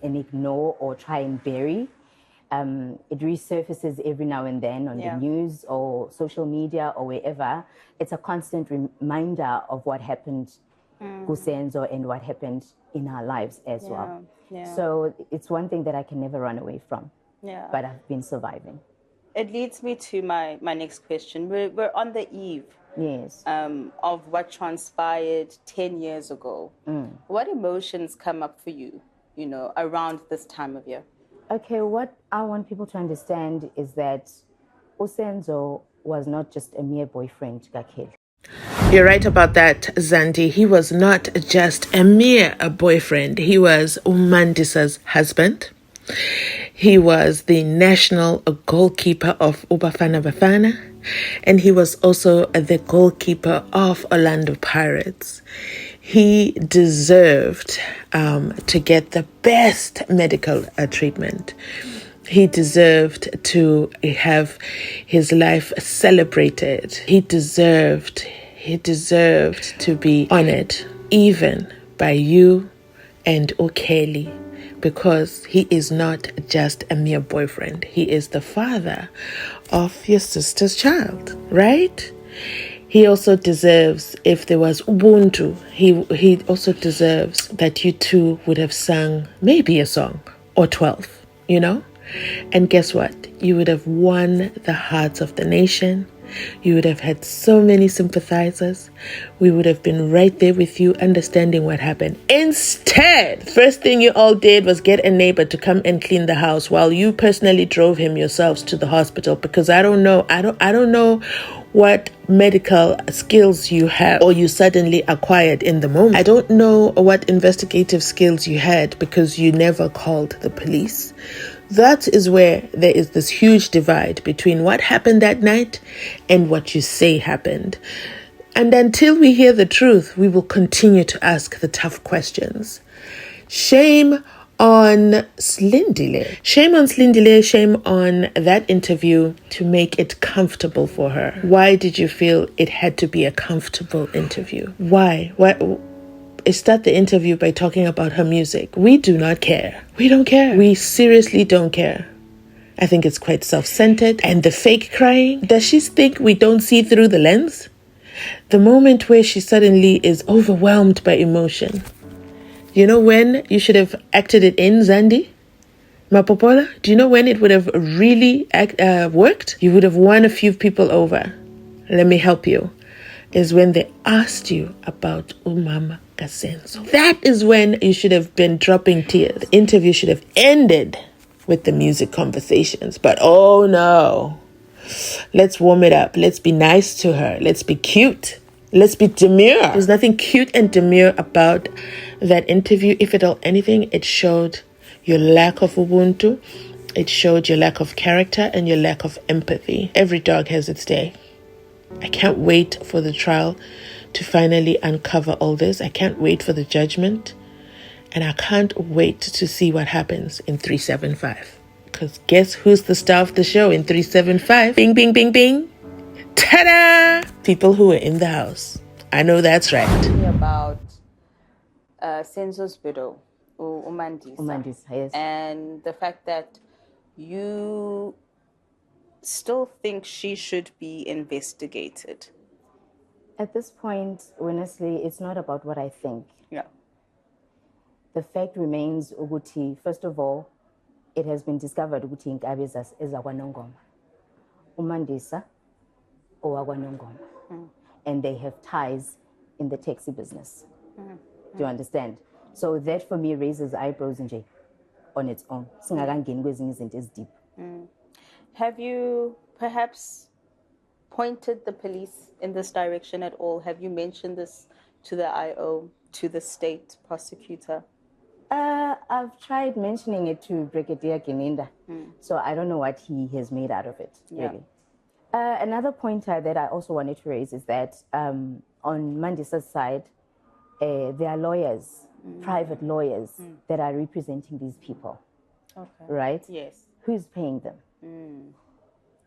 and ignore or try and bury. It resurfaces every now and then on the news or social media or wherever. It's a constant reminder of what happened Senzo and what happened in our lives as well. So it's one thing that I can never run away from. But I've been surviving. It leads me to my next question. We're on the eve of what transpired 10 years ago. What emotions come up for you, you know, around this time of year? Okay, what I want people to understand is that Senzo was not just a mere boyfriend, Gakel. You're right about that, Zandi. He was not just a mere boyfriend. He was Mandisa's husband. He was the national goalkeeper of Bafana Bafana, and he was also the goalkeeper of Orlando Pirates. He deserved to get the best medical treatment. He deserved to have his life celebrated. He deserved to be honored, even by you and O'Kelly, because he is not just a mere boyfriend. He is the father of your sister's child, right? He also deserves, if there was Ubuntu, he also deserves that you two would have sung maybe a song or 12, you know? And guess what? You would have won the hearts of the nation. You would have had so many sympathizers. We would have been right there with you, understanding what happened. Instead, first thing you all did was get a neighbor to come and clean the house while you personally drove him yourselves to the hospital, because I don't know what medical skills you have or you suddenly acquired in the moment. I don't know what investigative skills you had because you never called the police. That is where there is this huge divide between what happened that night and what you say happened. And until we hear the truth, we will continue to ask the tough questions. Shame on Slindile. Shame on Slindile, shame on that interview to make it comfortable for her. Why did you feel it had to be a comfortable interview? Why? Start the interview by talking about her music. We do not care. We don't care. We seriously don't care. I think it's quite self-centered. And the fake crying, does she think we don't see through the lens? The moment where she suddenly is overwhelmed by emotion. You know when you should have acted it in, Zandi? Mapopola? Do you know when it would have really worked? You would have won a few people over. Let me help you. Is when they asked you about Umama Kasenzo. That is when you should have been dropping tears. The interview should have ended with the music conversations. But oh no. Let's warm it up. Let's be nice to her. Let's be cute. Let's be demure. There's nothing cute and demure about that interview. If at all anything, it showed your lack of Ubuntu. It showed your lack of character and your lack of empathy. Every dog has its day. I can't wait for the trial to finally uncover all this. I can't wait for the judgment. And I can't wait to see what happens in 375. Because guess who's the star of the show in 375? Bing, bing, bing, bing. Ta-da! People who were in the house. I know that's right. About Senzo's widow, Umandisa. Umandisa, yes. And the fact that you still think she should be investigated. At this point, honestly, it's not about what I think. Yeah. The fact remains, Uguti, first of all, it has been discovered Uguti Inkabi is Akwanongoma. Umandisa or Akwanongoma. And they have ties in the taxi business. Do you understand? So that for me raises eyebrows on its own. Deep. Have you perhaps pointed the police in this direction at all? Have you mentioned this to the IO, to the state prosecutor? I've tried mentioning it to Brigadier Gininda. So I don't know what he has made out of it, really. Another pointer that I also wanted to raise is that on Mandisa's side, there are lawyers, private lawyers, that are representing these people. Okay. Right? Yes. Who's paying them?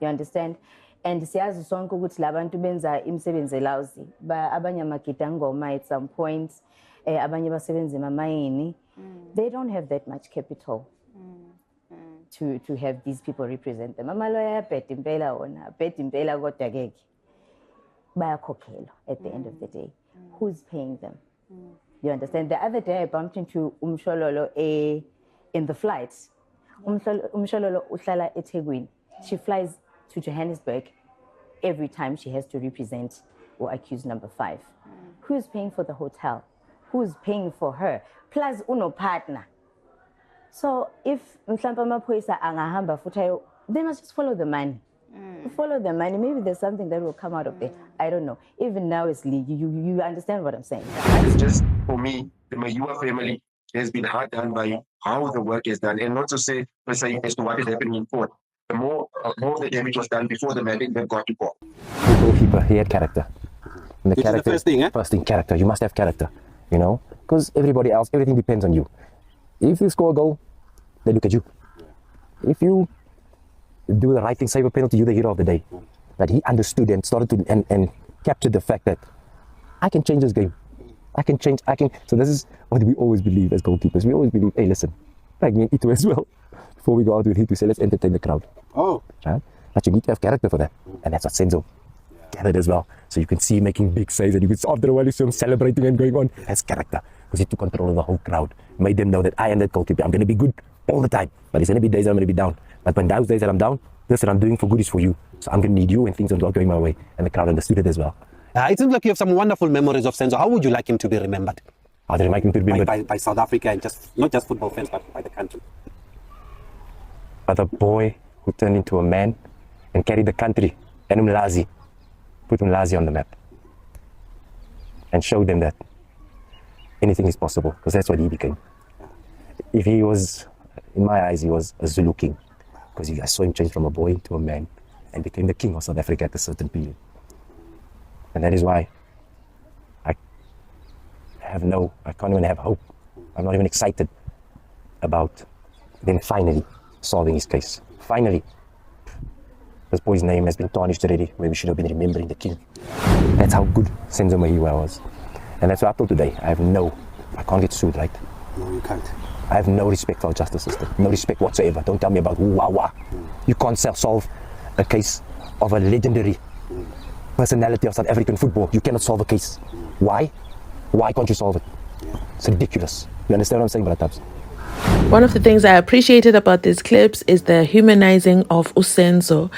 You understand? And siyazi sonke ukuthi labantu benza imisebenzi elawuzi. Abanye amakitangoma at some point, abanye basebenza emamayini, They don't have that much capital to have these people represent them. Amalawyer beti impela ona, beti impela kodwa ke bayakhokhelwa at the end of the day. Who's paying them? You understand? The other day I bumped into Umshololo in the flight. Umshololo uhlala eThekwini. She flies to Johannesburg every time she has to represent or accuse number 5. Who's paying for the hotel? Who's paying for her? Plus uno partner. So if mhlawumbe amaphoyisa angahamba futhi they must just follow the money. Follow the money. Maybe there's something that will come out of it. I don't know. Even now it's league. You understand what I'm saying? It's just, for me, the Meyiwa family has been hard done by how the work is done, and not to say per se as to what is happening in court. The more the damage was done before the mandate then got to court. The goalkeeper, he had character. And the Which character, is the first thing, eh? First thing, character. You must have character, you know, because everybody else, everything depends on you. If you score a goal, they look at you. If you do the right thing, save a penalty, you're the hero of the day. But he understood and started to and captured the fact that I can change this game. So this is what we always believe as goalkeepers. We always believe, hey, listen, like me and Ito as well. Before we go out with Ito, we say, let's entertain the crowd. Oh. Right? But you need to have character for that. And that's what Senzo gathered as well. So you can see him making big saves, and you can see after a while you see him celebrating and going on. That's character. Because he took control of the whole crowd. Made them know that I am that goalkeeper. I'm going to be good all the time. But there's going to be days that I'm going to be down. But when those days that I'm down, this that I'm doing for good is for you. So I'm going to need you when things are not going my way. And the crowd understood it as well. It seems like you have some wonderful memories of Senzo. How would you like him to be remembered? How do you like him to be remembered? By South Africa, and just not just football fans, but by the country. But a boy who turned into a man and carried the country and Umlazi, put Umlazi on the map and showed them that anything is possible, because that's what he became. If he was, in my eyes, he was a Zulu king, because I saw him change from a boy to a man and became the king of South Africa at a certain period. And that is why I can't even have hope. I'm not even excited about then finally solving his case. Finally, this boy's name has been tarnished already, where we should have been remembering the king. That's how good Senzo Meyiwa was. And that's why up till today, I can't get sued, right? No, you can't. I have no respect for our justice system, no respect whatsoever. Don't tell me about wah-wah. You can't solve a case of a legendary personality of South African football. You cannot solve a case. Why? Why can't you solve it? It's ridiculous. You understand what I'm saying, Bratabs? One of the things I appreciated about these clips is the humanizing of Usenzo,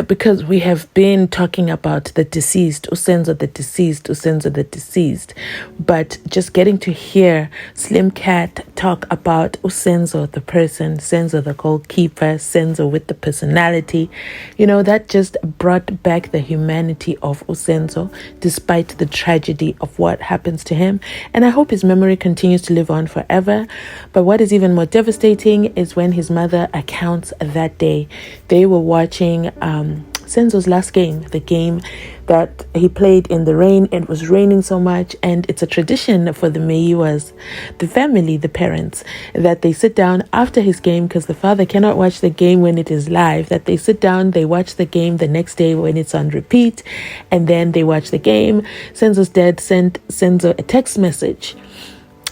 because we have been talking about the deceased, Usenzo the deceased, Usenzo the deceased, but just getting to hear Slim Cat talk about Usenzo the person, Senzo the goalkeeper, Senzo with the personality, that just brought back the humanity of Usenzo despite the tragedy of what happens to him. And I hope his memory continues to live on forever. But what is even more devastating is when his mother accounts that day. They were watching Senzo's last game, the game that he played in the rain. It was raining so much, and it's a tradition for the Meyiwas, the family, the parents, that they sit down after his game, because the father cannot watch the game when it is live, that they sit down, they watch the game the next day when it's on repeat, and then they watch the game. Senzo's dad sent Senzo a text message,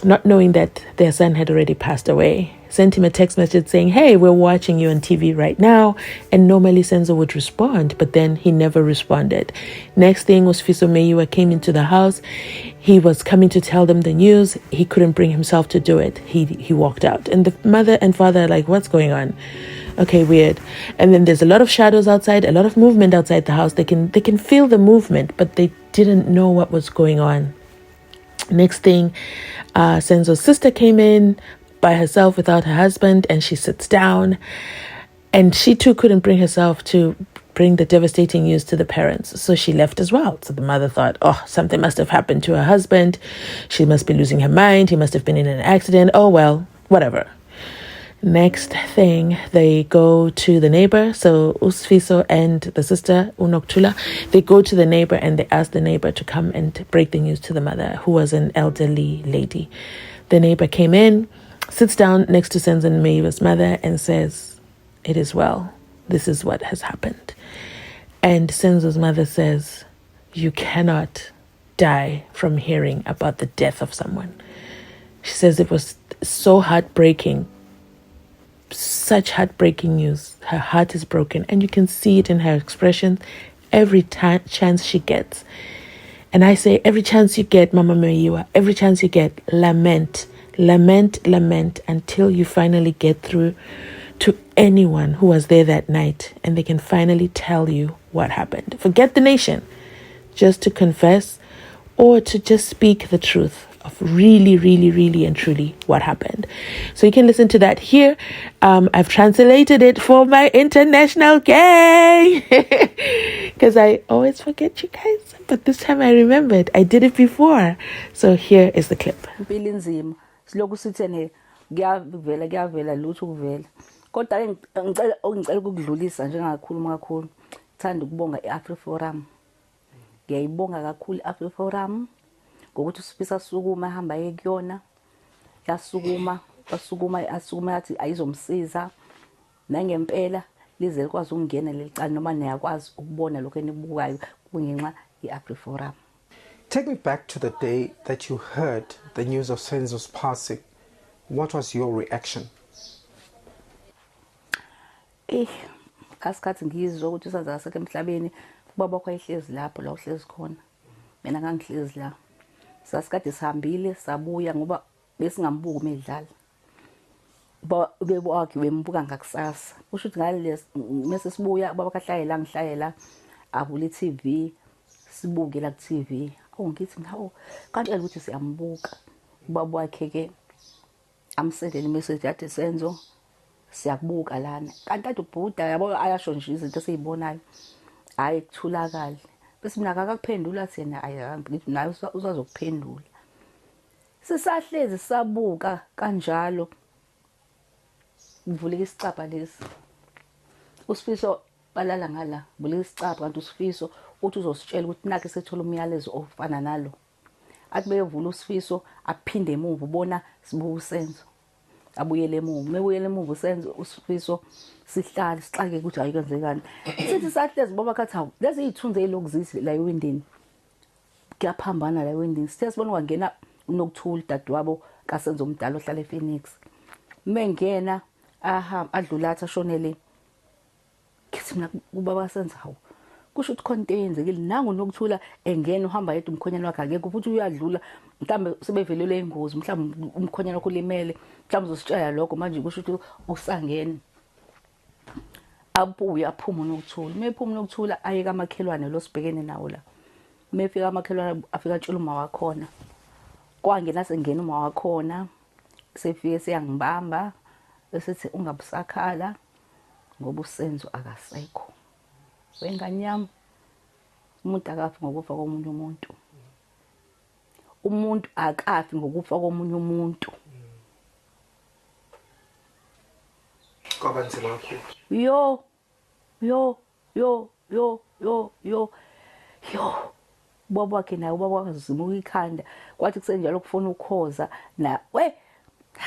not knowing that their son had already passed away. Sent him a text message saying, hey, we're watching you on TV right now. And normally Senzo would respond, but then he never responded. Next thing was Fiso Meyiwa came into the house. He was coming to tell them the news. He couldn't bring himself to do it. He walked out. And the mother and father are like, what's going on? Okay, weird. And then there's a lot of shadows outside, a lot of movement outside the house. They can feel the movement, but they didn't know what was going on. Next thing, Senzo's sister came in by herself without her husband, and she sits down, and she too couldn't bring herself to bring the devastating news to the parents, so she left as well. So the mother thought, oh, something must have happened to her husband. She must be losing her mind. He must have been in an accident. Oh, well, whatever. Next thing, they go to the neighbor. So Usfiso and the sister, Unoktula, they go to the neighbor and they ask the neighbor to come and break the news to the mother, who was an elderly lady. The neighbor came in, sits down next to Senzo Meyiwa's mother and says, it is well. This is what has happened. And Senzo's mother says, you cannot die from hearing about the death of someone. She says it was so heartbreaking. Such heartbreaking news. Her heart is broken, and you can see it in her expression every chance she gets. And I say, every chance you get, Mama Meyiwa, every chance you get, lament, lament, lament until you finally get through to anyone who was there that night and they can finally tell you what happened. Forget the nation, just to confess or to just speak the truth of really, really, really and truly what happened. So you can listen to that here. I've translated it for my international gang because I always forget you guys. But this time I remembered. I did it before. So here is the clip. Kodwa ngicela ukudlulisa njengakhuluma kakhulu ngithanda ukubonga iAfriforum. Ngiyayibonga kakhulu iAfriforum ngokuthi usifisa sukuma ehamba yekuyona yasukuma asukuma yathi ayizomsiza nangempela lize likwazi ukungena lelicala noma niyakwazi ukubona lokho enibukayo kungenxa iAfriforum. Take me back to the day that you heard the news of Senzo's passing. What was your reaction? Kasikhathi ngizwe ukuthi uSenzo akasekho emhlabeni ubaba wakho ayihlezi lapho la uhlezi khona mina ngangihlezi la sasikade sihambile sabuya ngoba besingambuki umedlala ubaba wakhe bembuka ngakusasa kusho ukuthi ngale mase sibuya ubaba kahlale ngihlaye la avule iTV sibuke la kuTV ngithi hawo kanti ukuthi siyambuka ubaba wakhe ke amsendele message yathi Senzo siyakubuka lana kanti ade ubhuda yabo ayasho nje izinto esizibonayo hayi kuthulakala bese mina akakuphendula thina ngithi naye uzazokuphendula sisahlezi sabuka kanjalo uvuleka isicaba lesi usifiso balala ngala uvuleka isicaba kanti usifiso uthi uzositshela ukuthi nakhe sethola umyalezo ofana nalo athi beyevula usifiso aphinde emuva ubona sibuka uSenzo abuyele emuva mebuyele emuva uSenzo usifiso sihlala sixake ukuthi ayikwenzekani sithi sahlezi ngoba kathi hawu lezi izithunzi ezilokuzisi la ewindini kuyaphambana la ewindini sithe sibona kwangena uNokuthula dadewabo kaSenzo omdala ohlala ePhoenix mengena adlulatha shonele kithi mina ubaba Senzo hawu kusho ukuthi khona into eyenzekile nangu Nokuthula engena uhamba yedwa umkhonyana wakhe akekho futhi uyadlula mhlambe sebevelele ingozi mhlambe umkhonyana wakhe ulimele mhlambe uzositshela lokho manje kusho ukuthi usangena abuya aphuma uNokuthula mephuma uNokuthula ayeka amakhelwane lo sibhekene nawo la mefika amakhelwane afika atshela uma wakhona kwangena sengena uma wakhona sefike siyangibamba bese ungabusakhala ngoba uSenzo akasekho wenganyama umuntu akafi ngokufa komunye umuntu umuntu akafi ngokufa komunye umuntu Kwabanzima kakhulu. Yo baba wakhe naye ubaba wakazima ukuyikhanda kwathi kusenjalo kufuna ukukhoza na we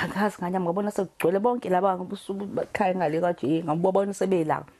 akazi nganyama ngabona sekugcwele bonke laba ngobusuku bakhaya ngale kaje ngabona sebelanga